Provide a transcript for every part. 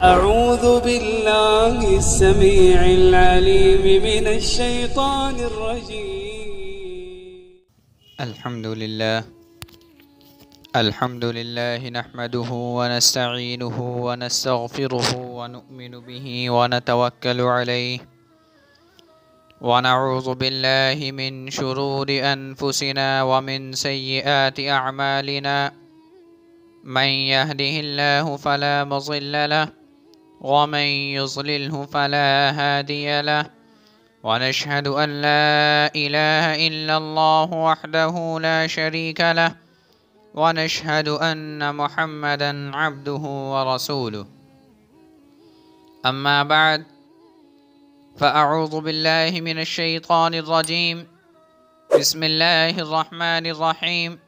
أعوذ بالله السميع العليم من الشيطان الرجيم. الحمد لله نحمده ونستعينه ونستغفره ونؤمن به ونتوكل عليه ونعوذ بالله من شرور أنفسنا ومن سيئات أعمالنا. من يهده الله فلا مضل له ومن يضلله فلا هادي له، ونشهد أن لا إله إلا الله وحده لا شريك له، ونشهد أن محمدا عبده ورسوله. أما بعد، فأعوذ بالله من الشيطان الرجيم. بسم الله الرحمن الرحيم.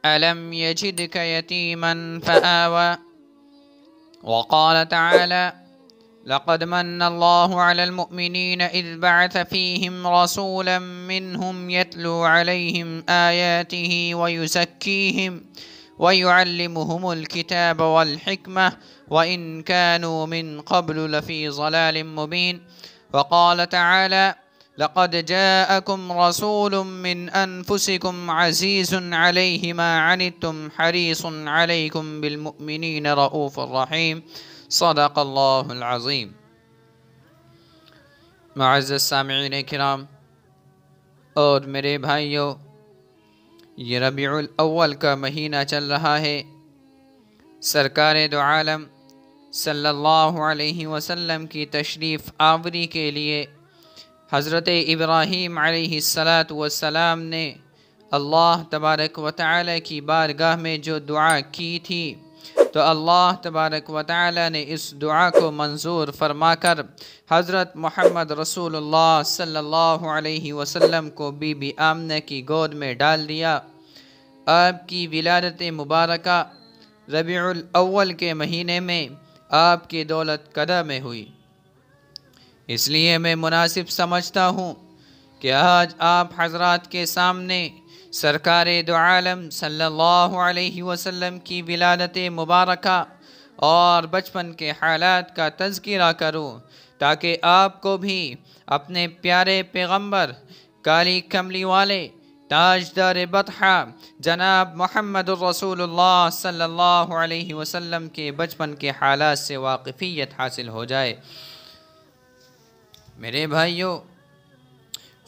ألم يجدك يتيما فآوى. وقال تعالى: لقد من الله على المؤمنين إذ بعث فيهم رسولا منهم يتلو عليهم آياته ويزكيهم ويعلمهم الكتاب والحكمة وإن كانوا من قبل لفي ضلال مبين. وقال تعالى: لقد جاءكم رسول من أنفسكم عزيز عليه ما عنتم حريص عليكم بالمؤمنين رؤوف رحيم. صدق اللہ العظیم. معزز سامعین کرام اور میرے بھائیوں، یہ ربیع الاول کا مہینہ چل رہا ہے. سرکار دو عالم صلی اللہ علیہ وسلم کی تشریف آوری کے لیے حضرت ابراہیم علیہ السلام نے اللہ تبارک و تعالی کی بارگاہ میں جو دعا کی تھی، تو اللہ تبارک و تعالی نے اس دعا کو منظور فرما کر حضرت محمد رسول اللہ صلی اللہ علیہ وسلم کو بی بی آمنہ کی گود میں ڈال دیا. آپ کی ولادت مبارکہ ربیع الاول کے مہینے میں آپ کی دولت قدہ میں ہوئی. اس لیے میں مناسب سمجھتا ہوں کہ آج آپ حضرات کے سامنے سرکار دو عالم صلی اللہ علیہ وسلم کی ولادت مبارکہ اور بچپن کے حالات کا تذکرہ کروں، تاکہ آپ کو بھی اپنے پیارے پیغمبر کالی کملی والے تاجدار بطحہ جناب محمد الرسول اللہ صلی اللہ علیہ وسلم کے بچپن کے حالات سے واقفیت حاصل ہو جائے. میرے بھائیوں،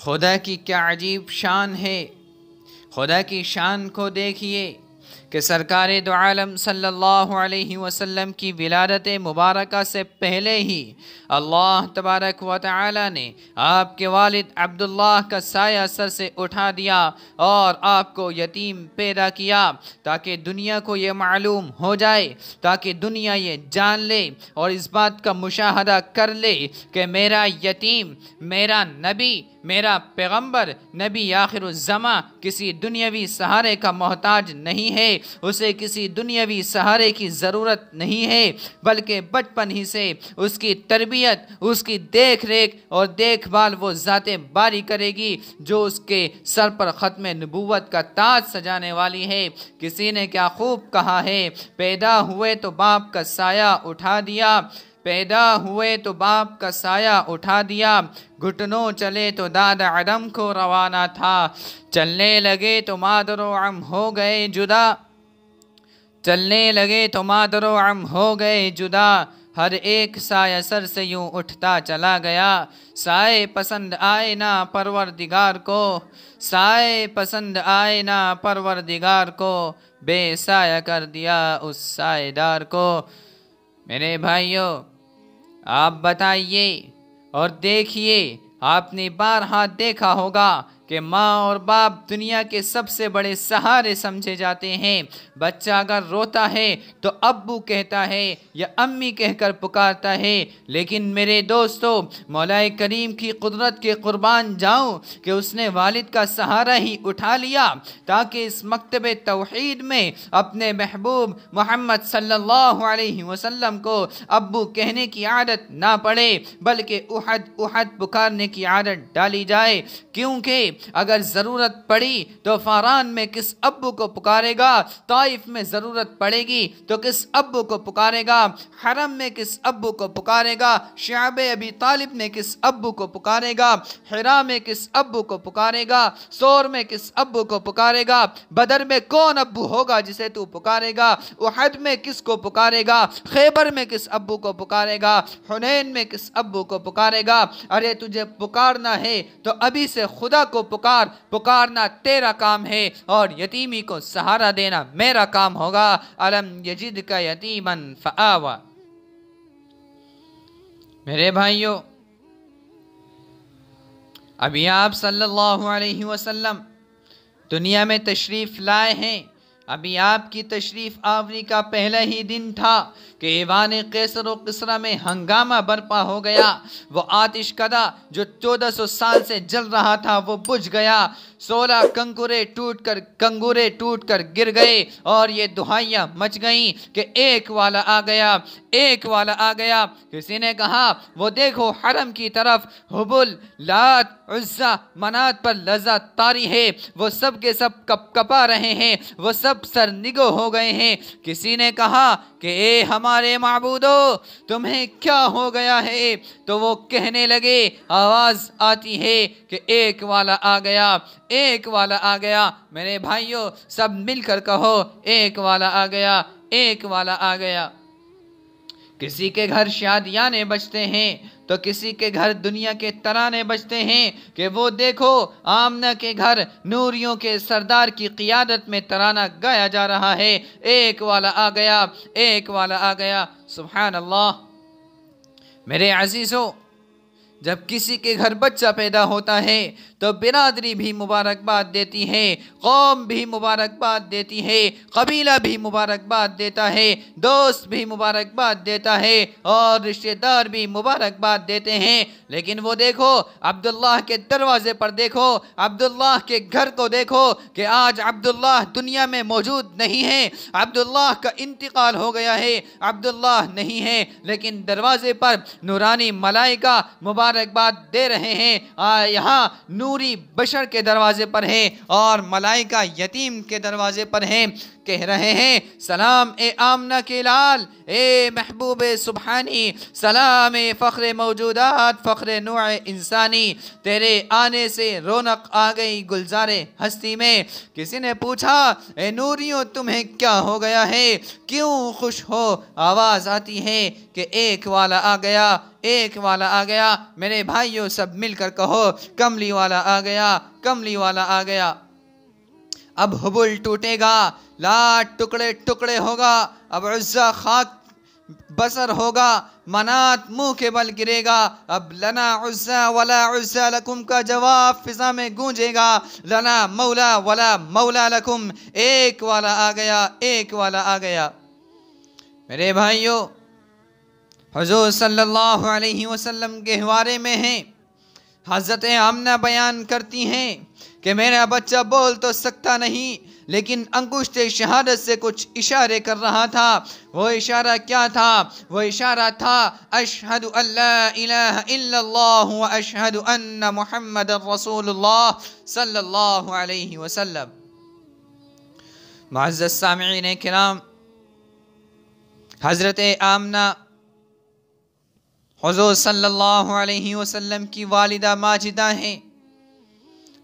خدا کی کیا عجیب شان ہے. خدا کی شان کو دیکھیے کہ سرکار دو عالم صلی اللہ علیہ وسلم کی ولادت مبارکہ سے پہلے ہی اللہ تبارک و تعالی نے آپ کے والد عبداللہ کا سایہ سر سے اٹھا دیا اور آپ کو یتیم پیدا کیا، تاکہ دنیا کو یہ معلوم ہو جائے، تاکہ دنیا یہ جان لے اور اس بات کا مشاہدہ کر لے کہ میرا یتیم، میرا نبی، میرا پیغمبر، نبی آخر الزماں کسی دنیاوی سہارے کا محتاج نہیں ہے، اسے کسی دنیاوی سہارے کی ضرورت نہیں ہے، بلکہ بچپن ہی سے اس کی تربیت، اس کی دیکھ ریکھ اور دیکھ بھال وہ ذات باری کرے گی جو اس کے سر پر ختم نبوت کا تاج سجانے والی ہے. کسی نے کیا خوب کہا ہے: پیدا ہوئے تو باپ کا سایہ اٹھا دیا، پیدا ہوئے تو باپ کا سایہ اٹھا دیا، گھٹنوں چلے تو دادا عدم کو روانہ تھا، چلنے لگے تو مادر و عم ہو گئے جدا، چلنے لگے تو مادر و عم ہو گئے جدا، ہر ایک سایہ سر سے یوں اٹھتا چلا گیا، سائے پسند آئے نہ پروردگار کو، سائے پسند آئے نہ پروردگار کو، بے سایہ کر دیا اس سایہ دار کو. میرے بھائیوں، آپ بتائیے اور دیکھیے، آپ نے بارہا دیکھا ہوگا کہ ماں اور باپ دنیا کے سب سے بڑے سہارے سمجھے جاتے ہیں. بچہ اگر روتا ہے تو ابو کہتا ہے یا امی کہہ کر پکارتا ہے، لیکن میرے دوستو، مولا کریم کی قدرت کے قربان جاؤں کہ اس نے والد کا سہارا ہی اٹھا لیا، تاکہ اس مکتب توحید میں اپنے محبوب محمد صلی اللہ علیہ وسلم کو ابو کہنے کی عادت نہ پڑے، بلکہ احد احد پکارنے کی عادت ڈالی جائے. کیونکہ اگر ضرورت پڑی تو فاران میں کس ابو کو پکارے گا، طائف میں ضرورت پڑے گی تو کس ابو کو پکارے گا، حرم میں کس ابو کو پکارے گا، شعب ابی طالب میں کس ابو کو پکارے گا، حرا میں کس ابو کو پکارے گا، سور میں کس ابو کو پکارے گا، بدر میں کون ابو ہوگا جسے تو پکارے گا، احد میں کس کو پکارے گا، خیبر میں کس ابو کو پکارے گا، حنین میں کس ابو کو پکارے گا۔ ارے تجھے پکارنا ہے تو ابھی سے خدا کو پکار، پکارنا تیرا کام ہے، اور یتیمی کو سہارا دینا میرا کام ہوگا۔ الم یجدک یتیما فآوی۔ میرے بھائیوں، ابھی آپ صلی اللہ علیہ وسلم دنیا میں تشریف لائے ہیں۔ ابھی آپ کی تشریف آوری کا پہلا ہی دن تھا کہ ایوان قیصر و کسریٰ میں ہنگامہ برپا ہو گیا۔ وہ آتش کدہ جو 1400 سال سے جل رہا تھا وہ بجھ گیا۔ 16 کنگورے ٹوٹ کر گر گئے، اور یہ دہائیاں مچ گئیں کہ ایک والا آ گیا، ایک والا آ گیا۔ کسی نے کہا وہ دیکھو حرم کی طرف، حبل، لات، عزہ، منات پر لذت طاری ہے، وہ سب کے سب کپ کپا رہے ہیں، وہ سب سرنگو ہو گئے ہیں۔ کسی نے کہا کہ اے ہمارے معبودو تمہیں کیا ہو گیا ہے؟ تو وہ کہنے لگے، آواز آتی ہے کہ ایک والا آ گیا، ایک والا آ گیا۔ میرے بھائیوں سب مل کر کہو، ایک والا آ گیا، ایک والا آ گیا۔ کسی کے گھر شادیانے بجتے ہیں تو کسی کے گھر دنیا کے ترانے بجتے ہیں کہ وہ دیکھو آمنہ کے گھر نوریوں کے سردار کی قیادت میں ترانہ گایا جا رہا ہے، ایک والا آ گیا، ایک والا آ گیا۔ سبحان اللہ۔ میرے عزیزو، جب کسی کے گھر بچہ پیدا ہوتا ہے تو برادری بھی مبارکباد دیتی ہے، قوم بھی مبارکباد دیتی ہے، قبیلہ بھی مبارکباد دیتا ہے، دوست بھی مبارکباد دیتا ہے، اور رشتہ دار بھی مبارکباد دیتے ہیں۔ لیکن وہ دیکھو عبداللہ کے دروازے پر دیکھو، عبداللہ کے گھر کو دیکھو کہ آج عبداللہ دنیا میں موجود نہیں ہے، عبداللہ کا انتقال ہو گیا ہے، عبداللہ نہیں ہے، لیکن دروازے پر نورانی ملائکہ مبارکباد دے رہے ہیں۔ یہاں نوری بشر کے دروازے پر ہیں اور ملائکہ یتیم کے دروازے پر ہیں، کہہ رہے ہیں سلام اے آمنہ کے لال، اے محبوب سبحانی، سلام اے فخر موجودات، فخر نوع انسانی، تیرے آنے سے رونق آ گئی گلزار ہستی میں۔ کسی نے پوچھا اے نوریوں تمہیں کیا ہو گیا ہے، کیوں خوش ہو؟ آواز آتی ہے کہ ایک والا آ گیا، ایک والا آ گیا۔ میرے بھائیوں سب مل کر کہو، کملی والا آ گیا، کملی والا آ گیا۔ اب حبل ٹوٹے گا، لات ٹکڑے ٹکڑے ہوگا، اب عزہ خاک بسر ہوگا، منات منہ کے بل گرے گا۔ اب لنا عزہ ولا عزہ لکم کا جواب فضا میں گونجے گا، لنا مولا ولا مولا لکم، ایک والا آ گیا، ایک والا آ گیا۔ میرے بھائیوں، حضور صلی اللہ علیہ وسلم کے حوارے میں ہیں، حضرت آمنہ بیان کرتی ہیں کہ میرا بچہ بول تو سکتا نہیں لیکن انگشت شہادت سے کچھ اشارے کر رہا تھا۔ وہ اشارہ کیا تھا؟ وہ اشارہ تھا اشہد ان لا الہ الا اللہ و اشہد ان محمد رسول اللہ صلی اللہ علیہ وسلم۔ معزز سامعین کرام، حضرت آمنہ حضور صلی اللہ علیہ وسلم کی والدہ ماجدہ ہیں۔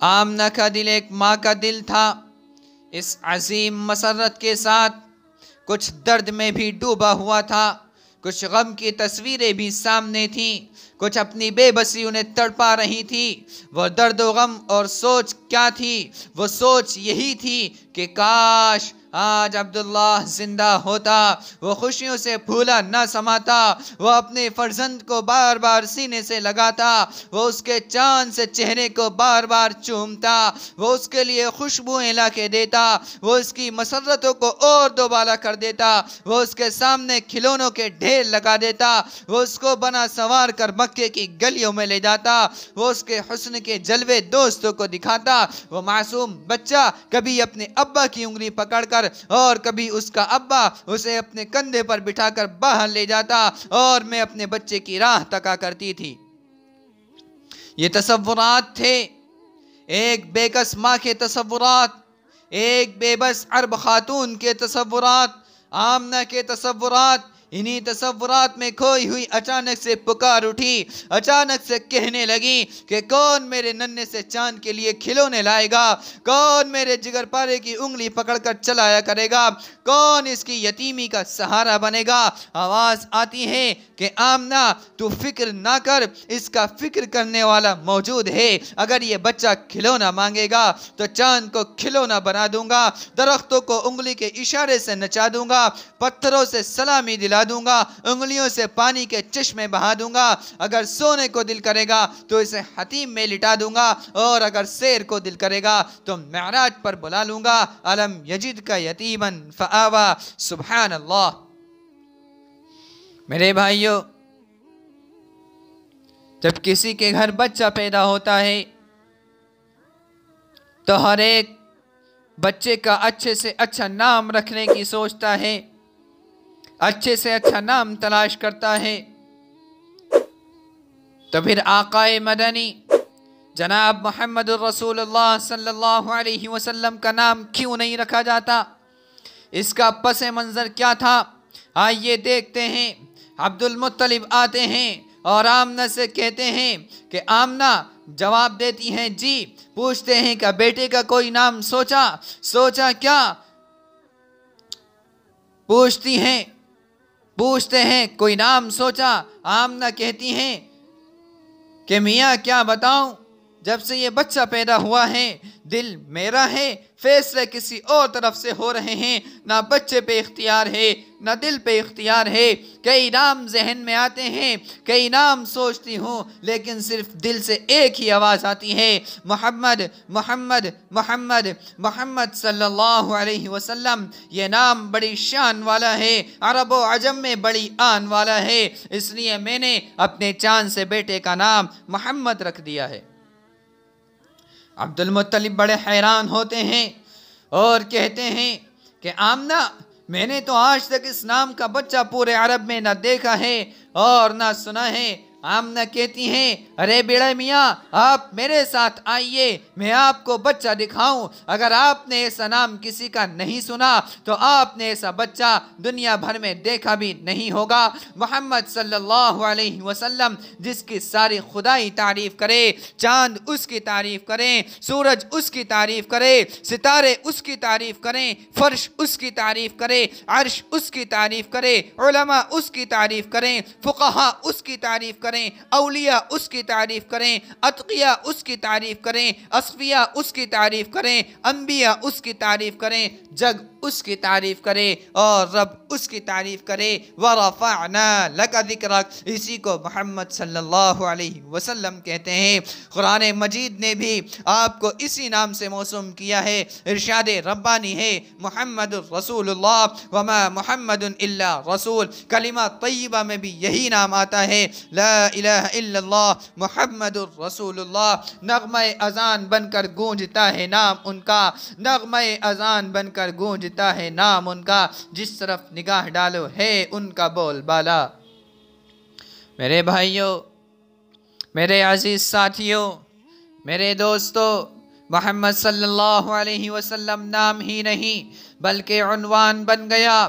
آمنہ کا دل ایک ماں کا دل تھا، اس عظیم مسرت کے ساتھ کچھ درد میں بھی ڈوبا ہوا تھا، کچھ غم کی تصویریں بھی سامنے تھیں، کچھ اپنی بے بسی انہیں تڑپا رہی تھی۔ وہ درد و غم اور سوچ کیا تھی؟ وہ سوچ یہی تھی کہ کاش آج عبداللہ زندہ ہوتا، وہ خوشیوں سے پھولا نہ سماتا، وہ اپنے فرزند کو بار بار سینے سے لگاتا، وہ اس کے چاند سے چہرے کو بار بار چومتا، وہ اس کے لیے خوشبوئیں لا کے دیتا، وہ اس کی مسرتوں کو اور دوبالا کر دیتا، وہ اس کے سامنے کھلونوں کے ڈھیر لگا دیتا، وہ اس کو بنا سوار کر مکے کی گلیوں میں لے جاتا، وہ اس کے حسن کے جلوے دوستوں کو دکھاتا۔ وہ معصوم بچہ کبھی اپنے ابا کی انگلی پکڑ کر اور کبھی اس کا ابا اسے اپنے کندھے پر بٹھا کر باہر لے جاتا اور میں اپنے بچے کی راہ تکا کرتی تھی۔ یہ تصورات تھے ایک بے کس ماں کے تصورات، ایک بے بس عرب خاتون کے تصورات، آمنہ کے تصورات، انہی تصورات میں کھوئی ہوئی اچانک سے پکار اٹھی، اچانک سے کہنے لگی کہ کون میرے ننھے سے چاند کے لیے کھلونے لائے گا، کون میرے جگر پارے کی انگلی پکڑ کر چلایا کرے گا، کون اس کی یتیمی کا سہارا بنے گا۔ آواز آتی ہے کہ آمنہ تو فکر نہ کر، اس کا فکر کرنے والا موجود ہے، اگر یہ بچہ کھلونا مانگے گا تو چاند کو کھلونا بنا دوں گا، درختوں کو انگلی کے اشارے سے نچا دوں گا، پتھروں سے سلامی دلا دوں گا، انگلیوں سے پانی کے چشمے بہا دوں گا، اگر سونے کو دل کرے گا تو اسے حتیم میں لٹا دوں گا، اور اگر سیر کو دل کرے گا تو معراج پر بلا لوں گا۔ الم یجد کا یتیما فآوا۔ سبحان اللہ۔ میرے بھائیو، جب کسی کے گھر بچہ پیدا ہوتا ہے تو ہر ایک بچے کا اچھے سے اچھا نام رکھنے کی سوچتا ہے، اچھے سے اچھا نام تلاش کرتا ہے۔ تو پھر آقائے مدنی جناب محمد الرسول اللہ صلی اللہ علیہ وسلم کا نام کیوں نہیں رکھا جاتا؟ اس کا پس منظر کیا تھا؟ آئیے دیکھتے ہیں۔ عبد المطلب آتے ہیں اور آمنہ سے کہتے ہیں کہ آمنہ جواب دیتی ہیں جی، پوچھتے ہیں کہ بیٹے کا کوئی نام سوچا کیا؟ پوچھتے ہیں کوئی نام سوچا؟ آمنہ کہتی ہیں کہ میاں کیا بتاؤں، جب سے یہ بچہ پیدا ہوا ہے دل میرا ہے، فیصلے کسی اور طرف سے ہو رہے ہیں، نہ بچے پہ اختیار ہے نہ دل پہ اختیار ہے۔ کئی نام ذہن میں آتے ہیں، کئی نام سوچتی ہوں، لیکن صرف دل سے ایک ہی آواز آتی ہے، محمد محمد محمد محمد صلی اللہ علیہ وسلم۔ یہ نام بڑی شان والا ہے، عرب و عجم میں بڑی آن والا ہے، اس لیے میں نے اپنے چاند سے بیٹے کا نام محمد رکھ دیا ہے۔ عبد المطلب بڑے حیران ہوتے ہیں اور کہتے ہیں کہ آمنہ میں نے تو آج تک اس نام کا بچہ پورے عرب میں نہ دیکھا ہے اور نہ سنا ہے۔ آمنہ کہتی ہیں ارے بیڑے میاں، آپ میرے ساتھ آئیے، میں آپ کو بچہ دکھاؤں۔ اگر آپ نے ایسا نام کسی کا نہیں سنا تو آپ نے ایسا بچہ دنیا بھر میں دیکھا بھی نہیں ہوگا۔ محمد صلی اللہ علیہ وسلم جس کی ساری خدائی تعریف کرے، چاند اس کی تعریف کریں، سورج اس کی تعریف کرے، ستارے اس کی تعریف کریں، فرش اس کی تعریف کرے، عرش اس کی تعریف کرے، علماء اس کی تعریف کریں، فقہاء اس کی تعریف کریں، اولیاء اس کی تعریف کریں، اتقیاء اس کی تعریف کریں، اصفیاء اس کی تعریف کریں، انبیاء اس کی تعریف کریں، جگ اس کی تعریف کرے اور رب اس کی تعریف کرے۔ وَرَفَعْنَا لَكَ ذِكْرَكَ، اسی کو محمد صلی اللہ علیہ وسلم کہتے ہیں۔ قرآن مجید نے بھی آپ کو اسی نام سے موسوم کیا ہے، ارشاد ربانی ہے محمد الرسول اللہ وما محمد الا رسول۔ کلمہ طیبہ میں بھی یہی نام آتا ہے، لا الہ الا اللہ محمد الرسول اللہ۔ نغمہ اذان بن کر گونجتا ہے نام ان کا، نغمہ اذان بن کر گونجتا ہے نام ان کا، جس طرف نگاہ ڈالو ہے ان کا بول بالا۔ میرے بھائیوں، میرے عزیز ساتھیوں، میرے دوستو، محمد صلی اللہ علیہ وسلم نام ہی نہیں بلکہ عنوان بن گیا۔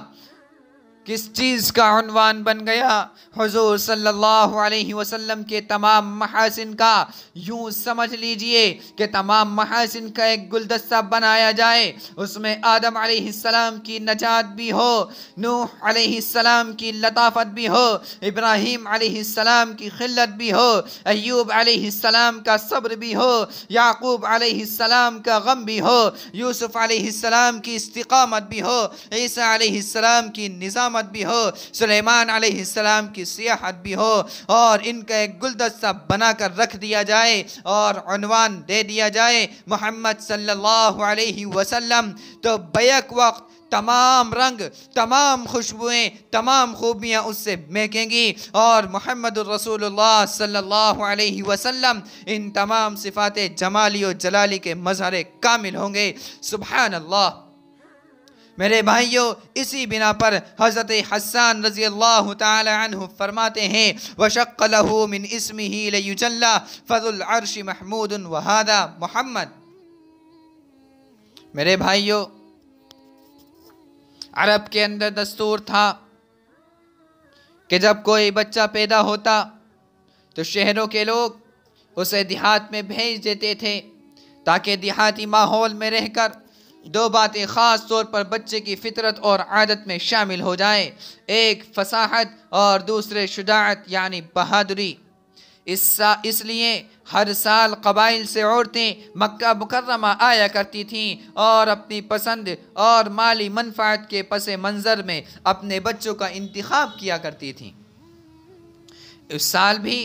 کس چیز کا عنوان بن گیا؟ حضور صلی اللہ علیہ وسلم کے تمام محاسن کا، یوں سمجھ لیجئے کہ تمام محاسن کا ایک گلدستہ بنایا جائے، اس میں آدم علیہ السلام کی نجات بھی ہو، نوح علیہ السلام کی لطافت بھی ہو، ابراہیم علیہ السلام کی خلت بھی ہو، ایوب علیہ السلام کا صبر بھی ہو، یعقوب علیہ السلام کا غم بھی ہو، یوسف علیہ السلام کی استقامت بھی ہو، عیسیٰ علیہ السلام کی نظامت بھی ہو، سلیمان علیہ السلام کی سیاحت بھی ہو، اور ان کا ایک گلدستہ بنا کر رکھ دیا جائے اور عنوان دے دیا جائے محمد صلی اللہ علیہ وسلم، تو بیک وقت تمام رنگ، تمام خوشبوئیں، تمام خوبیاں اس سے مہکیں گی، اور محمد الرسول اللہ صلی اللہ علیہ وسلم ان تمام صفات جمالی و جلالی کے مظہر کامل ہوں گے۔ سبحان اللہ۔ میرے بھائیوں، اسی بنا پر حضرت حسان رضی اللہ تعالی عنہ فرماتے ہیں وَشَقَّ لَهُ مِنْ اسْمِهِ لَيُجَلَّى فَذُو الْعَرْشِ مَحْمُودٌ وَهَذَا محمد۔ میرے بھائیوں، عرب کے اندر دستور تھا کہ جب کوئی بچہ پیدا ہوتا تو شہروں کے لوگ اسے دیہات میں بھیج دیتے تھے تاکہ دیہاتی ماحول میں رہ کر دو باتیں خاص طور پر بچے کی فطرت اور عادت میں شامل ہو جائیں، ایک فصاحت اور دوسرے شجاعت یعنی بہادری۔ اس لیے ہر سال قبائل سے عورتیں مکہ مکرمہ آیا کرتی تھیں اور اپنی پسند اور مالی منفعت کے پس منظر میں اپنے بچوں کا انتخاب کیا کرتی تھیں۔ اس سال بھی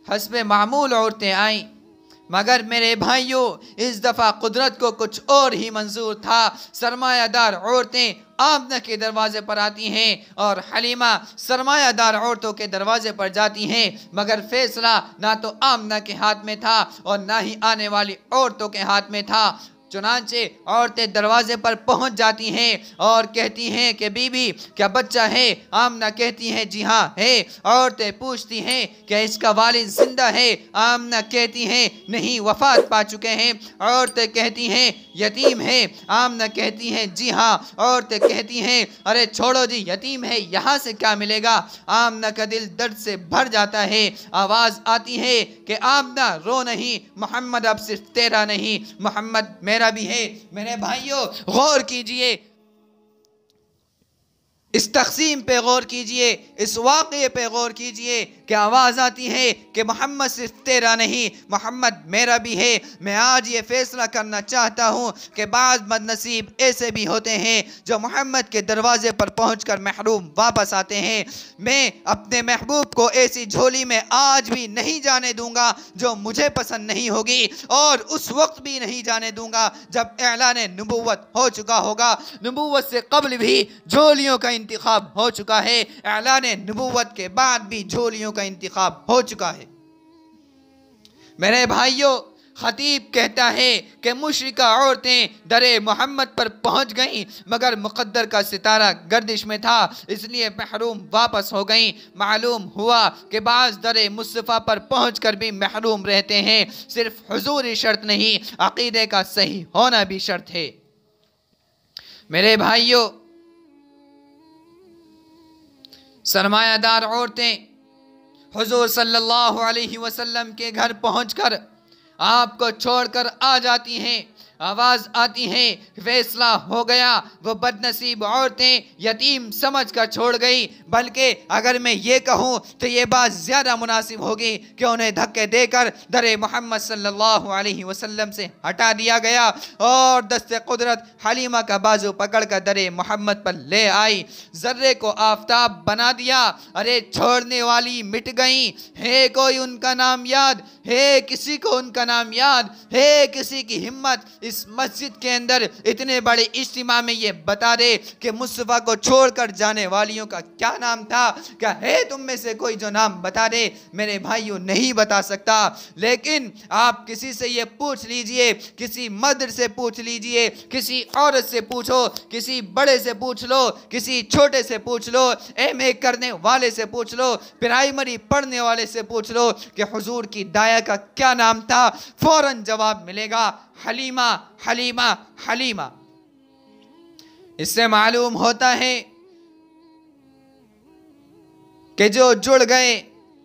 حسب معمول عورتیں آئیں، مگر میرے بھائیوں اس دفعہ قدرت کو کچھ اور ہی منظور تھا۔ سرمایہ دار عورتیں آمنہ کے دروازے پر آتی ہیں اور حلیمہ سرمایہ دار عورتوں کے دروازے پر جاتی ہیں، مگر فیصلہ نہ تو آمنہ کے ہاتھ میں تھا اور نہ ہی آنے والی عورتوں کے ہاتھ میں تھا۔ چنانچہ عورتیں دروازے پر پہنچ جاتی ہیں اور کہتی ہیں کہ بی بی کیا بچہ ہے؟ آمنہ کہتی ہیں جی ہاں ہے۔ عورتیں پوچھتی ہیں کیا اس کا والد زندہ ہے؟ آمنہ کہتی ہیں نہیں، وفات پا چکے ہیں۔ عورتیں کہتی ہیں یتیم ہے؟ آمنہ کہتی ہیں جی ہاں۔ عورتیں کہتی ہیں ارے چھوڑو جی، یتیم ہے، یہاں سے کیا ملے گا؟ آمنہ کا دل درد سے بھر جاتا ہے۔ آواز آتی ہے کہ آمنہ رو نہیں، محمد اب صرف تیرا نہیں، محمد میرا بھی ہے۔ میرے بھائیوں غور کیجئے، اس تقسیم پہ غور کیجئے، اس واقعے پہ غور کیجئے کہ آواز آتی ہے کہ محمد صرف تیرا نہیں، محمد میرا بھی ہے۔ میں آج یہ فیصلہ کرنا چاہتا ہوں کہ بعض بدنصیب ایسے بھی ہوتے ہیں جو محمد کے دروازے پر پہنچ کر محروم واپس آتے ہیں۔ میں اپنے محبوب کو ایسی جھولی میں آج بھی نہیں جانے دوں گا جو مجھے پسند نہیں ہوگی، اور اس وقت بھی نہیں جانے دوں گا جب اعلان نبوت ہو چکا ہوگا۔ نبوت سے قبل بھی جھولیوں کا انتخاب ہو چکا ہے، اعلان نبوت کے بعد بھی جھولیوں کا انتخاب ہو چکا ہے۔ میرے بھائیوں خطیب کہتا ہے کہ مشرکہ عورتیں در محمد پر پہنچ گئیں، مگر مقدر کا ستارہ گردش میں تھا، اس لیے محروم واپس ہو گئیں۔ معلوم ہوا کہ بعض در مصطفیٰ پر پہنچ کر بھی محروم رہتے ہیں۔ صرف حضور شرط نہیں، عقیدے کا صحیح ہونا بھی شرط ہے۔ میرے بھائیوں سرمایہ دار عورتیں حضور صلی اللہ علیہ وسلم کے گھر پہنچ کر آپ کو چھوڑ کر آ جاتی ہیں۔ آواز آتی ہے فیصلہ ہو گیا، وہ بدنصیب عورتیں یتیم سمجھ کر چھوڑ گئی، بلکہ اگر میں یہ کہوں تو یہ بات زیادہ مناسب ہوگی کہ انہیں دھکے دے کر در محمد صلی اللہ علیہ وسلم سے ہٹا دیا گیا اور دست قدرت حلیمہ کا بازو پکڑ کر در محمد پر لے آئی، ذرے کو آفتاب بنا دیا۔ ارے چھوڑنے والی مٹ گئیں، ہے کوئی ان کا نام یاد؟ ہے کسی کو ان کا نام یاد؟ ہے کسی کی ہمت اس مسجد کے اندر اتنے بڑے اجتماع میں یہ بتا دے کہ مصطفیٰ کو چھوڑ کر جانے والیوں کا کیا نام تھا؟ کیا ہے تم میں سے کوئی جو نام بتا دے؟ میرے بھائیوں نہیں بتا سکتا، لیکن آپ کسی سے یہ پوچھ لیجئے، کسی مرد سے پوچھ لیجئے، کسی عورت سے پوچھو، کسی بڑے سے پوچھ لو، کسی چھوٹے سے پوچھ لو، ایم اے کرنے والے سے پوچھ لو، پرائمری پڑھنے والے سے پوچھ لو کہ حضور کی دایا کا کیا نام تھا، فوراً جواب ملے گا حلیمہ حلیمہ حلیمہ۔ اس سے معلوم ہوتا ہے کہ جو جڑ گئے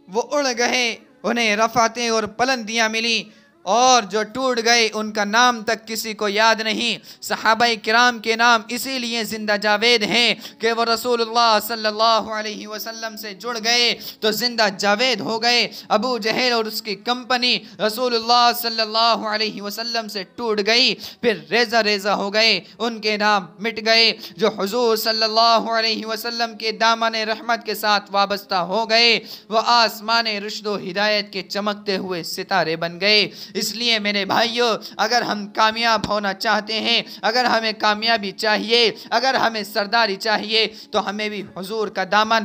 وہ اڑ گئے، انہیں رفعتیں اور بلندیاں ملی، اور جو ٹوٹ گئے ان کا نام تک کسی کو یاد نہیں۔ صحابہ کرام کے نام اسی لیے زندہ جاوید ہیں کہ وہ رسول اللہ صلی اللہ علیہ وسلم سے جڑ گئے تو زندہ جاوید ہو گئے۔ ابو جہل اور اس کی کمپنی رسول اللہ صلی اللہ علیہ وسلم سے ٹوٹ گئی، پھر ریزہ ریزہ ہو گئے، ان کے نام مٹ گئے۔ جو حضور صلی اللہ علیہ وسلم کے دامن رحمت کے ساتھ وابستہ ہو گئے وہ آسمان رشد و ہدایت کے چمکتے ہوئے ستارے بن گئے۔ اس لیے میرے بھائیوں اگر ہم کامیاب ہونا چاہتے ہیں، اگر ہمیں کامیابی چاہیے، اگر ہمیں سرداری چاہیے، تو ہمیں بھی حضور کا دامن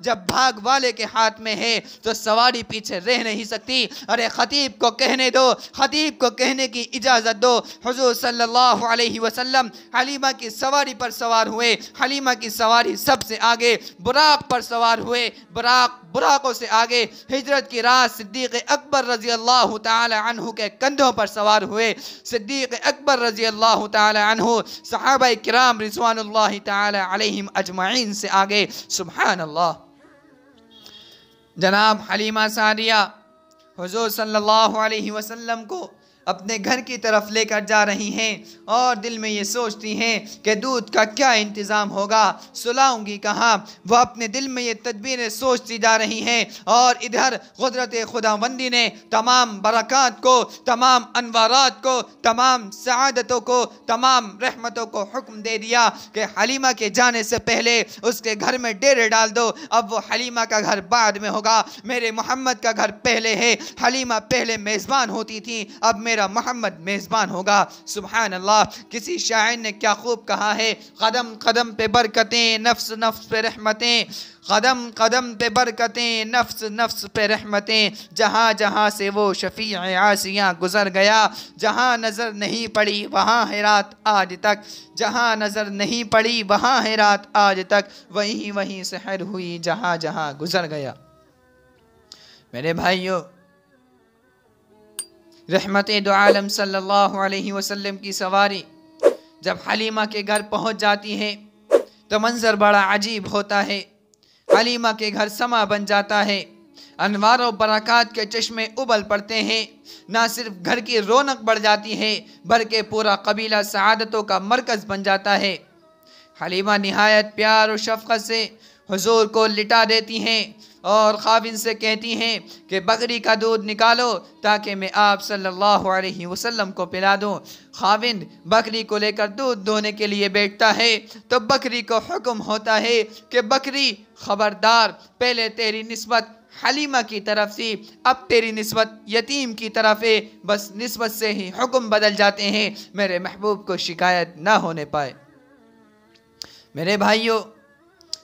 جب بھاگ والے کے ہاتھ میں ہے تو سواری پیچھے رہ نہیں سکتی۔ ارے خطیب کو کہنے دو، خطیب کو کہنے کی اجازت دو۔ حضور صلی اللہ علیہ وسلم حلیمہ کی سواری پر سوار ہوئے، حلیمہ کی سواری سب سے آگے، براق پر سوار ہوئے، براقوں سے آگے ہجرت کی رات صدیق اکبر رضی اللہ تعالی عنہ کے کندھوں پر سوار ہوئے۔ صدیق اکبر رضی اللہ تعالی عنہ صحابہ کرام رضوان اللہ تعالی علیہم اجمعین سے آگے۔ سبحان اللہ۔ جناب حلیمہ سعدیہ حضور صلی اللہ علیہ وسلم کو اپنے گھر کی طرف لے کر جا رہی ہیں اور دل میں یہ سوچتی ہیں کہ دودھ کا کیا انتظام ہوگا، سلاؤں گی کہاں۔ وہ اپنے دل میں یہ تدبیریں سوچتی جا رہی ہیں اور ادھر قدرت خداوندی نے تمام برکات کو، تمام انوارات کو، تمام سعادتوں کو، تمام رحمتوں کو حکم دے دیا کہ حلیمہ کے جانے سے پہلے اس کے گھر میں ڈیرے ڈال دو۔ اب وہ حلیمہ کا گھر بعد میں ہوگا، میرے محمد کا گھر پہلے ہے۔ حلیمہ پہلے میزبان ہوتی تھی، اب میرا محمد میزبان ہوگا۔ سبحان اللہ۔ کسی شاعر نے کیا خوب کہا ہے، قدم قدم پہ برکتیں، نفس نفس پہ رحمتیں، قدم قدم پہ برکتیں، نفس نفس پہ رحمتیں، جہاں جہاں سے وہ شفیع عاصیاں گزر گیا، جہاں نظر نہیں پڑی وہاں ہے رات آج تک، جہاں نظر نہیں پڑی وہاں ہے رات آج تک، وہیں وہیں سحر ہوئی جہاں جہاں گزر گیا۔ میرے بھائیوں، رحمت دو عالم صلی اللہ علیہ وسلم کی سواری جب حلیمہ کے گھر پہنچ جاتی ہے تو منظر بڑا عجیب ہوتا ہے۔ حلیمہ کے گھر سما بن جاتا ہے، انوار و برکات کے چشمے ابل پڑتے ہیں۔ نہ صرف گھر کی رونق بڑھ جاتی ہے بلکہ پورا قبیلہ سعادتوں کا مرکز بن جاتا ہے۔ حلیمہ نہایت پیار و شفقت سے حضور کو لٹا دیتی ہیں اور خاوند سے کہتی ہیں کہ بکری کا دودھ نکالو تاکہ میں آپ صلی اللہ علیہ وسلم کو پلا دوں۔ خاوند بکری کو لے کر دودھ دونے کے لیے بیٹھتا ہے تو بکری کو حکم ہوتا ہے کہ بکری خبردار، پہلے تیری نسبت حلیمہ کی طرف تھی، اب تیری نسبت یتیم کی طرف ہے، بس نسبت سے ہی حکم بدل جاتے ہیں، میرے محبوب کو شکایت نہ ہونے پائے۔ میرے بھائیوں،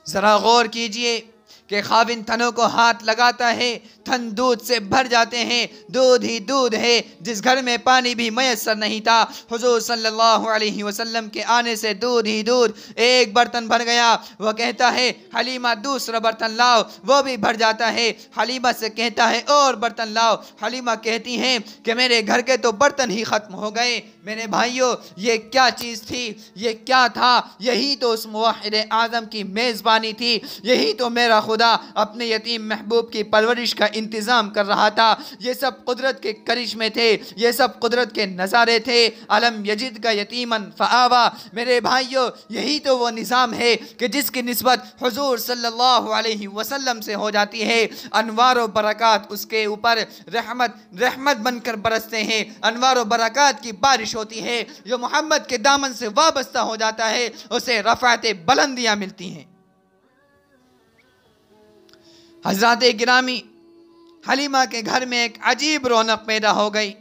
ذرا غور کیجئے کہ خاوند تھنوں کو ہاتھ لگاتا ہے، تھن دودھ سے بھر جاتے ہیں، دودھ ہی دودھ ہے۔ جس گھر میں پانی بھی میسر نہیں تھا، حضور صلی اللہ علیہ وسلم کے آنے سے دودھ ہی دودھ، ایک برتن بھر گیا۔ وہ کہتا ہے حلیمہ دوسرا برتن لاؤ، وہ بھی بھر جاتا ہے۔ حلیمہ سے کہتا ہے اور برتن لاؤ، حلیمہ کہتی ہیں کہ میرے گھر کے تو برتن ہی ختم ہو گئے۔ میرے بھائیوں، یہ کیا چیز تھی، یہ کیا تھا؟ یہی تو اس موحد اعظم کی میزبانی تھی، یہی تو میرا خدا اپنے یتیم محبوب کی پرورش کا انتظام کر رہا تھا۔ یہ سب قدرت کے کرشمے تھے، یہ سب قدرت کے نظارے تھے۔ علم یجد کا یتیمن فآوا۔ میرے بھائیوں، یہی تو وہ نظام ہے کہ جس کی نسبت حضور صلی اللہ علیہ وسلم سے ہو جاتی ہے، انوار و برکات اس کے اوپر رحمت بن کر برستے ہیں، انوار و برکات کی بارش ہوتی ہے۔ جو محمد کے دامن سے وابستہ ہو جاتا ہے اسے رفعت بلندیاں ملتی ہیں۔ حضرات گرامی، حلیمہ کے گھر میں ایک عجیب رونق پیدا ہو گئی۔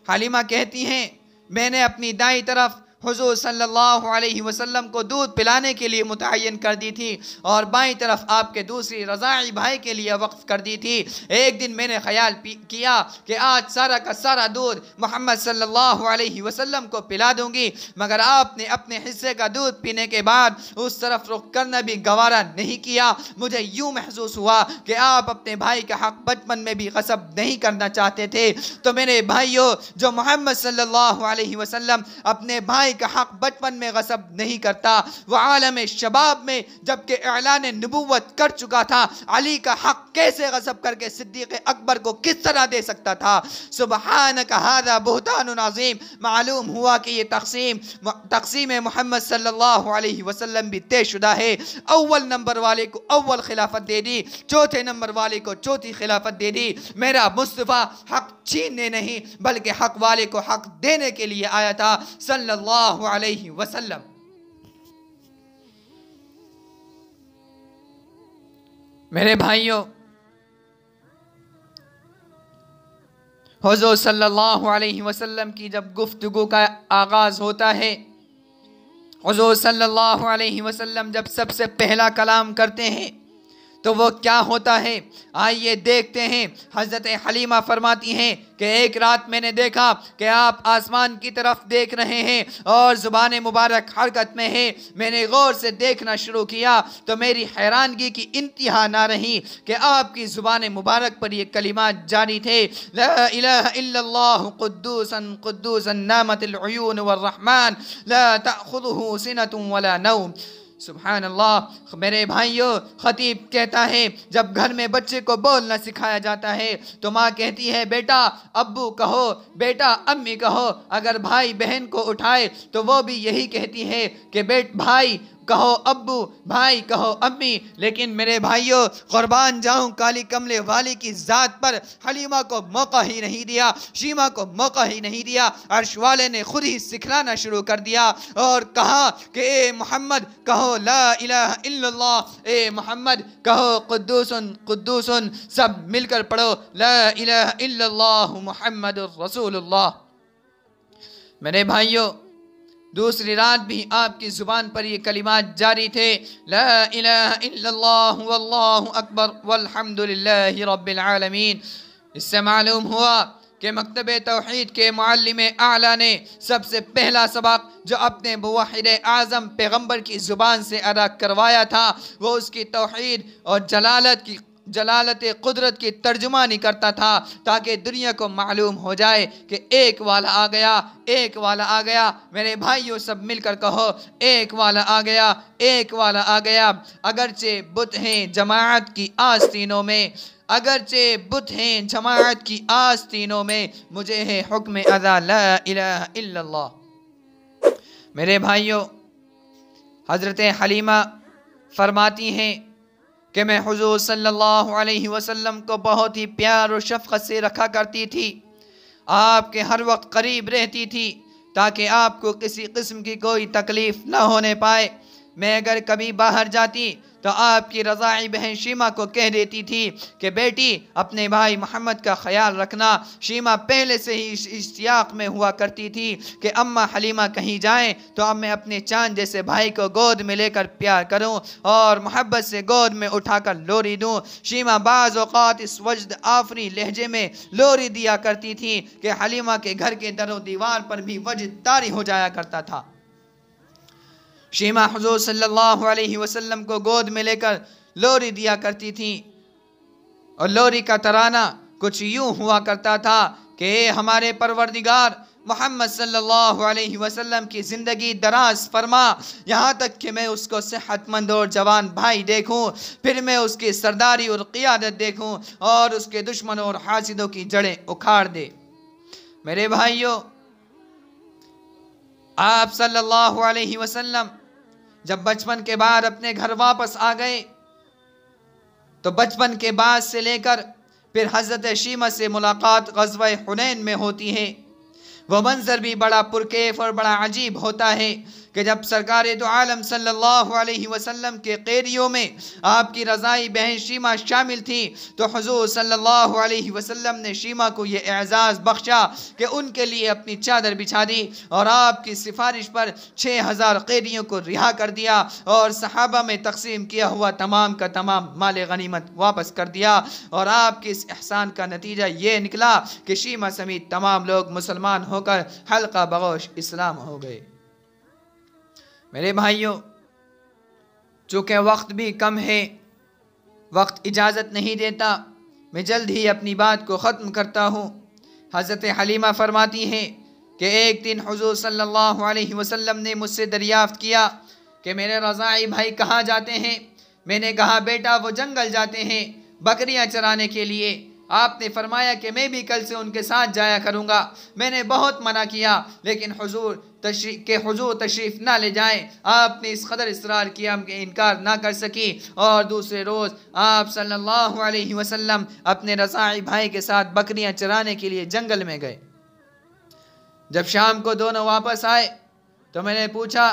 حلیمہ کہتی ہیں میں نے اپنی دائیں طرف حضور صلی اللہ علیہ وسلم کو دودھ پلانے کے لیے متعین کر دی تھی اور بائیں طرف آپ کے دوسری رضاعی بھائی کے لیے وقف کر دی تھی۔ ایک دن میں نے خیال کیا کہ آج سارا کا سارا دودھ محمد صلی اللہ علیہ وسلم کو پلا دوں گی، مگر آپ نے اپنے حصے کا دودھ پینے کے بعد اس طرف رخ کرنا بھی گوارا نہیں کیا۔ مجھے یوں محسوس ہوا کہ آپ اپنے بھائی کا حق بچپن میں بھی غصب نہیں کرنا چاہتے تھے۔ تو میرے بھائیوں، جو محمد صلی اللہ علیہ وسلم اپنے بھائی کا حق بچپن میں غصب نہیں کرتا، وہ عالم شباب میں جبکہ اعلان نبوت کر چکا تھا، علی کا حق کیسے غصب کر کے صدیق اکبر کو کس طرح دے سکتا تھا؟ سبحانک ھذا بہتان عظیم۔ معلوم ہوا کہ یہ تقسیم محمد صلی اللہ علیہ وسلم بھی طے شدہ ہے۔ اول نمبر والے کو اول خلافت دے دی، چوتھے نمبر والے کو چوتھی خلافت دے دی۔ میرا مصطفیٰ حق چھیننے نہیں بلکہ حق والے کو حق دینے کے لیے آیا تھا صلی اللہ علیہ وسلم۔ میرے بھائیوں، حضور صلی اللہ علیہ وسلم کی جب گفتگو کا آغاز ہوتا ہے، حضور صلی اللہ علیہ وسلم جب سب سے پہلا کلام کرتے ہیں تو وہ کیا ہوتا ہے آئیے دیکھتے ہیں۔ حضرت حلیمہ فرماتی ہیں کہ ایک رات میں نے دیکھا کہ آپ آسمان کی طرف دیکھ رہے ہیں اور زبان مبارک حرکت میں ہے۔ میں نے غور سے دیکھنا شروع کیا تو میری حیرانگی کی انتہا نہ رہی کہ آپ کی زبان مبارک پر یہ کلمات جاری تھے، لا الہ الا اللہ قدوسا قدوسا نامت العیون والرحمن لا تأخذہ سنۃ ولا نوم۔ سبحان اللہ۔ میرے بھائیوں، خطیب کہتا ہے جب گھر میں بچے کو بولنا سکھایا جاتا ہے تو ماں کہتی ہے بیٹا ابو کہو، بیٹا امی کہو۔ اگر بھائی بہن کو اٹھائے تو وہ بھی یہی کہتی ہے کہ بھائی کہو ابو، بھائی کہو امی۔ لیکن میرے بھائیوں، قربان جاؤں کالی کملے والی کی ذات پر، حلیمہ کو موقع ہی نہیں دیا، شیمہ کو موقع ہی نہیں دیا۔ عرش والے نے خود ہی سکھلانا شروع کر دیا اور کہا کہ اے محمد کہو لا الہ الا اللہ، اے محمد کہو قدوس قدوس۔ سب مل کر پڑھو لا الہ الا اللہ محمد رسول اللہ۔ میرے بھائیوں، دوسری رات بھی آپ کی زبان پر یہ کلمات جاری تھے، لا الہ الا اللہ واللہ اکبر والحمد للہ رب العالمین۔ اس سے معلوم ہوا کہ مکتب توحید کے معلم اعلیٰ نے سب سے پہلا سبق جو اپنے موحد اعظم پیغمبر کی زبان سے ادا کروایا تھا وہ اس کی توحید اور جلالت قدرت کی ترجمانی کرتا تھا، تاکہ دنیا کو معلوم ہو جائے کہ ایک والا آ گیا، ایک والا آ گیا۔ میرے بھائیوں سب مل کر کہو ایک والا آ گیا، ایک والا آ گیا۔ اگرچہ بت ہیں جماعت کی آستینوں میں، اگرچہ بت ہیں جماعت کی آستینوں میں، مجھے ہے حکم ادا لا الہ الا اللہ۔ میرے بھائیوں، حضرت حلیمہ فرماتی ہیں کہ میں حضور صلی اللہ علیہ وسلم کو بہت ہی پیار و شفقت سے رکھا کرتی تھی، آپ کے ہر وقت قریب رہتی تھی تاکہ آپ کو کسی قسم کی کوئی تکلیف نہ ہونے پائے۔ میں اگر کبھی باہر جاتی تو آپ کی رضاعی بہن شیمہ کو کہہ دیتی تھی کہ بیٹی اپنے بھائی محمد کا خیال رکھنا۔ شیمہ پہلے سے ہی اشتیاق میں ہوا کرتی تھی کہ اماں حلیمہ کہیں جائیں تو اب میں اپنے چاند جیسے بھائی کو گود میں لے کر پیار کروں اور محبت سے گود میں اٹھا کر لوری دوں۔ شیمہ بعض اوقات اس وجد آفری لہجے میں لوری دیا کرتی تھی کہ حلیمہ کے گھر کے در و دیوار پر بھی وجد طاری ہو جایا کرتا تھا۔ شیمہ حضور صلی اللہ علیہ وسلم کو گود میں لے کر لوری دیا کرتی تھی اور لوری کا ترانہ کچھ یوں ہوا کرتا تھا کہ اے ہمارے پروردگار محمد صلی اللہ علیہ وسلم کی زندگی دراز فرما، یہاں تک کہ میں اس کو صحت مند اور جوان بھائی دیکھوں، پھر میں اس کی سرداری اور قیادت دیکھوں اور اس کے دشمنوں اور حاسدوں کی جڑیں اکھاڑ دے۔ میرے بھائیوں، آپ صلی اللہ علیہ وسلم جب بچپن کے بعد اپنے گھر واپس آ گئے تو بچپن کے بعد سے لے کر پھر حضرت شیمہ سے ملاقات غزوہ حنین میں ہوتی ہے۔ وہ منظر بھی بڑا پرکیف اور بڑا عجیب ہوتا ہے کہ جب سرکار دو عالم صلی اللہ علیہ وسلم کے قیدیوں میں آپ کی رضائی بہن شیمہ شامل تھی تو حضور صلی اللہ علیہ وسلم نے شیمہ کو یہ اعزاز بخشا کہ ان کے لیے اپنی چادر بچھا دی اور آپ کی سفارش پر 6000 قیدیوں کو رہا کر دیا اور صحابہ میں تقسیم کیا ہوا تمام کا تمام مال غنیمت واپس کر دیا، اور آپ کے اس احسان کا نتیجہ یہ نکلا کہ شیمہ سمیت تمام لوگ مسلمان ہو کر حلقہ بغوش اسلام ہو گئے۔ میرے بھائیوں، چونکہ وقت بھی کم ہے، وقت اجازت نہیں دیتا، میں جلد ہی اپنی بات کو ختم کرتا ہوں۔ حضرت حلیمہ فرماتی ہیں کہ ایک دن حضور صلی اللہ علیہ وسلم نے مجھ سے دریافت کیا کہ میرے رضاعی بھائی کہاں جاتے ہیں؟ میں نے کہا بیٹا وہ جنگل جاتے ہیں بکریاں چرانے کے لیے۔ آپ نے فرمایا کہ میں بھی کل سے ان کے ساتھ جایا کروں گا۔ میں نے بہت منع کیا لیکن حضور تشریف نہ لے جائیں۔ آپ نے اس قدر اصرار کیا کہ انکار نہ کر سکی، اور دوسرے روز آپ صلی اللہ علیہ وسلم اپنے رضاعی بھائی کے ساتھ بکریاں چرانے کے لیے جنگل میں گئے۔ جب شام کو دونوں واپس آئے تو میں نے پوچھا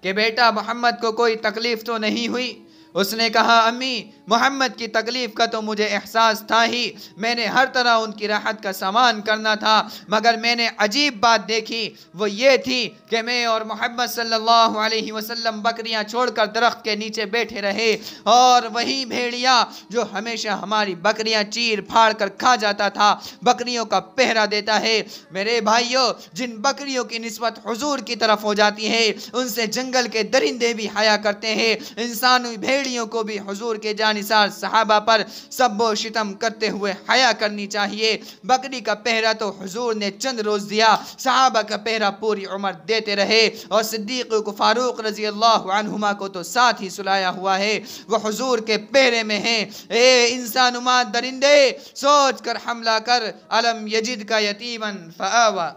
کہ بیٹا محمد کو کوئی تکلیف تو نہیں ہوئی؟ اس نے کہا امی محمد کی تکلیف کا تو مجھے احساس تھا ہی، میں نے ہر طرح ان کی راحت کا سامان کرنا تھا، مگر میں نے عجیب بات دیکھی، وہ یہ تھی کہ میں اور محمد صلی اللہ علیہ وسلم بکریاں چھوڑ کر درخت کے نیچے بیٹھے رہے، اور وہی بھیڑیا جو ہمیشہ ہماری بکریاں چیر پھاڑ کر کھا جاتا تھا بکریوں کا پہرا دیتا ہے۔ میرے بھائیوں، جن بکریوں کی نسبت حضور کی طرف ہو جاتی ہے ان سے جنگل کے درندے بھی حیا کرتے ہیں، انسانی بھیڑیوں کو بھی حضور کے جانثار صحابہ پر سب و شتم کرتے ہوئے حیا کرنی چاہیے۔ بکری کا پہرا تو حضور نے چند روز دیا، صحابہ کا پہرا پوری عمر دیتے رہے، اور صدیق کو فاروق رضی اللہ عنہما کو تو ساتھ ہی سلایا ہوا ہے، وہ حضور کے پہرے میں ہیں۔ اے انسانما درندے، سوچ کر حملہ کر، علم یجد کا یتیمن فآوا۔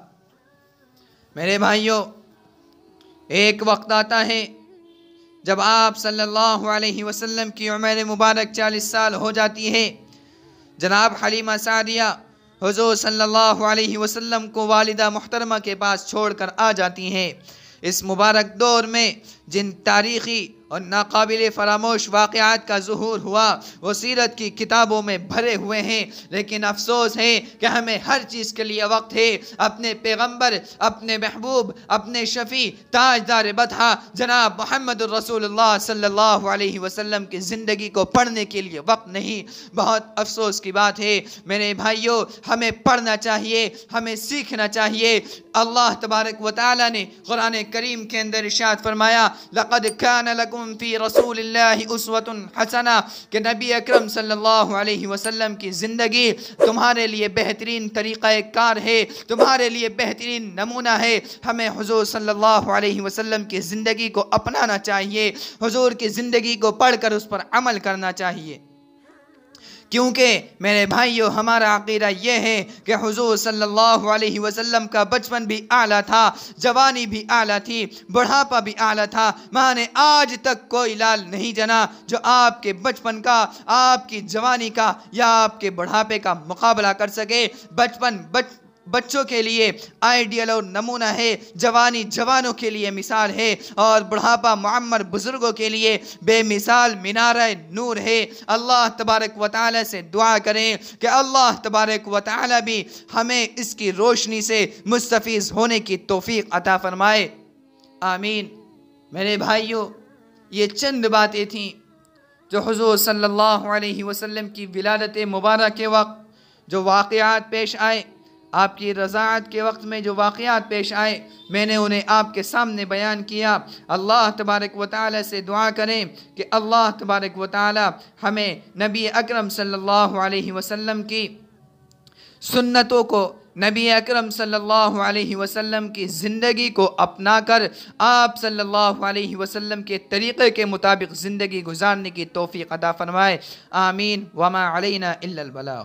میرے بھائیوں، ایک وقت آتا ہے جب آپ صلی اللہ علیہ وسلم کی عمر مبارک 40 سال ہو جاتی ہے۔ جناب حلیمہ سعدیہ حضور صلی اللہ علیہ وسلم کو والدہ محترمہ کے پاس چھوڑ کر آ جاتی ہیں۔ اس مبارک دور میں جن تاریخی اور ناقابل فراموش واقعات کا ظہور ہوا وہ سیرت کی کتابوں میں بھرے ہوئے ہیں، لیکن افسوس ہے کہ ہمیں ہر چیز کے لیے وقت ہے۔ اپنے پیغمبر، اپنے محبوب، اپنے شفیع، تاجدار بدحہ جناب محمد الرسول اللہ صلی اللہ علیہ وسلم کی زندگی کو پڑھنے کے لیے وقت نہیں۔ بہت افسوس کی بات ہے میرے بھائیوں، ہمیں پڑھنا چاہیے، ہمیں سیکھنا چاہیے۔ اللہ تبارک و تعالی نے قرآن کریم کے اندر ارشاد فرمایا لقد كان لكم في رسول الله اسوة حسنہ، کہ نبی اکرم صلی اللہ علیہ وسلم کی زندگی تمہارے لیے بہترین طریقہ کار ہے، تمہارے لیے بہترین نمونہ ہے۔ ہمیں حضور صلی اللہ علیہ وسلم کی زندگی کو اپنانا چاہیے، حضور کی زندگی کو پڑھ کر اس پر عمل کرنا چاہیے، کیونکہ میرے بھائیوں ہمارا عقیدہ یہ ہے کہ حضور صلی اللہ علیہ وسلم کا بچپن بھی اعلیٰ تھا، جوانی بھی اعلیٰ تھی، بڑھاپا بھی اعلیٰ تھا۔ ماں نے آج تک کوئی لال نہیں جنا جو آپ کے بچپن کا، آپ کی جوانی کا یا آپ کے بڑھاپے کا مقابلہ کر سکے۔ بچپن بچوں کے لیے آئیڈیل اور نمونہ ہے، جوانی جوانوں کے لیے مثال ہے، اور بڑھاپا معمر بزرگوں کے لیے بے مثال مینارہ نور ہے۔ اللہ تبارک و تعالی سے دعا کریں کہ اللہ تبارک و تعالی بھی ہمیں اس کی روشنی سے مستفیض ہونے کی توفیق عطا فرمائے، آمین۔ میرے بھائیوں، یہ چند باتیں تھیں جو حضور صلی اللہ علیہ وسلم کی ولادت مبارک کے وقت جو واقعات پیش آئے، آپ کی رضاعت کے وقت میں جو واقعات پیش آئے، میں نے انہیں آپ کے سامنے بیان کیا۔ اللہ تبارک و تعالی سے دعا کریں کہ اللہ تبارک و تعالی ہمیں نبی اکرم صلی اللہ علیہ وسلم کی سنتوں کو، نبی اکرم صلی اللہ علیہ وسلم کی زندگی کو اپنا کر آپ صلی اللہ علیہ وسلم کے طریقے کے مطابق زندگی گزارنے کی توفیق عطا فرمائے، آمین۔ وما علینا الا البلاغ۔